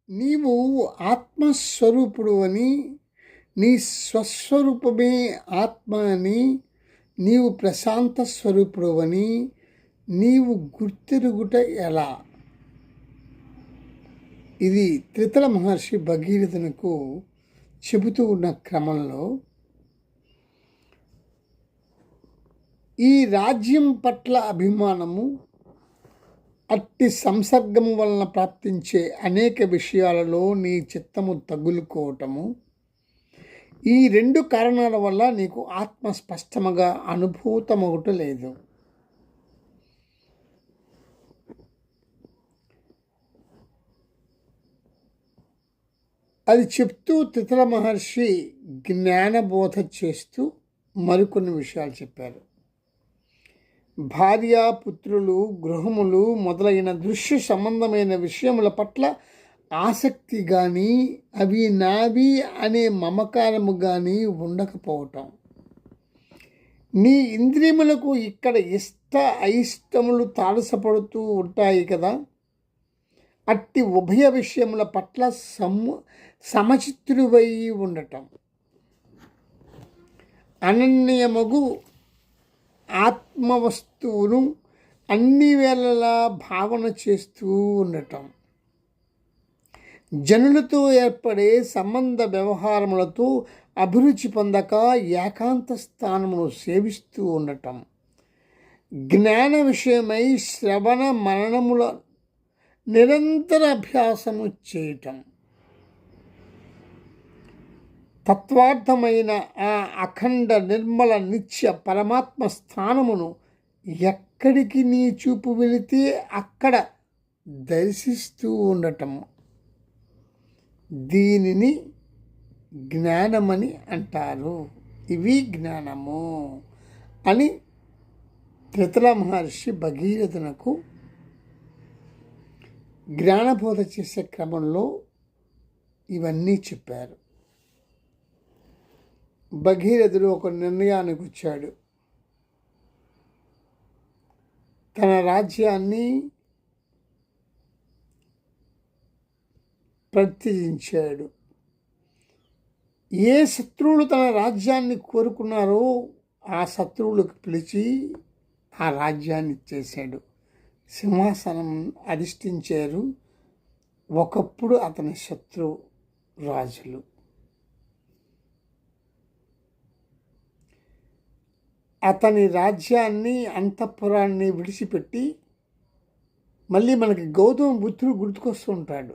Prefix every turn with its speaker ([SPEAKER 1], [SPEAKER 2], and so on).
[SPEAKER 1] నీవు ఆత్మస్వరూపుడు అని, నీ స్వస్వరూపమే ఆత్మ అని, నీవు ప్రశాంత స్వరూపుడు అని నీవు గుర్తిరుగుట ఎలా? ఇది త్రితల మహర్షి భగీరథునకు చెబుతూ ఉన్న క్రమంలో ఈ రాజ్యం పట్ల అభిమానము, అట్టి సంసర్గము వలన ప్రాప్తించే అనేక విషయాలలో నీ చిత్తము తగులుకోవటము, ఈ రెండు కారణాల వల్ల నీకు ఆత్మ స్పష్టముగా అనుభూతమవుట లేదు. అది చెప్తూ త్రితల మహర్షి జ్ఞానబోధ చేస్తూ మరికొన్ని విషయాలు చెప్పారు. భార్య, పుత్రులు, గృహములు మొదలైన దృశ్య సంబంధమైన విషయముల పట్ల ఆసక్తి కానీ, అవి నావి అనే మమకారము కానీ ఉండకపోవటం, నీ ఇంద్రియములకు ఇక్కడ ఇష్ట అయిష్టములు తారసపడుతూ ఉంటాయి కదా, అట్టి ఉభయ విషయముల పట్ల సమచిత్తువై ఉండటం, అనన్యమగు ఆత్మవస్తువును అన్ని వేళలా భావన చేస్తూ ఉండటం, జనులతో ఏర్పడే సంబంధ వ్యవహారములతో అభిరుచి పొందక ఏకాంత స్థానమును సేవిస్తూ ఉండటం, జ్ఞాన విషయమై శ్రవణ మననముల నిరంతర అభ్యాసము చేయటం, తత్వార్థమైన ఆ అఖండ నిర్మల నిత్య పరమాత్మ స్థానమును ఎక్కడికి నీ చూపు వెళితే అక్కడ దర్శిస్తూ ఉండటము, దీనిని జ్ఞానమని అంటారు. ఇవి జ్ఞానము అని త్రితల మహర్షి భగీరథునకు జ్ఞానబోధ చేసే క్రమంలో ఇవన్నీ చెప్పారు. భగీరథుడు ఒక నిర్ణయానికి వచ్చాడు. తన రాజ్యాన్ని ప్రత్యజించాడు. ఏ శత్రువులు తన రాజ్యాన్ని కోరుకున్నారో ఆ శత్రువులకు పిలిచి ఆ రాజ్యాన్ని ఇచ్చేశాడు. సింహాసనం అధిష్ఠించారు ఒకప్పుడు అతని శత్రు రాజులు. అతని రాజ్యాన్ని, అంతఃపురాన్ని విడిచిపెట్టి మళ్ళీ మనకి గౌతమ బుద్ధుడు గుర్తుకొస్తూ ఉంటాడు.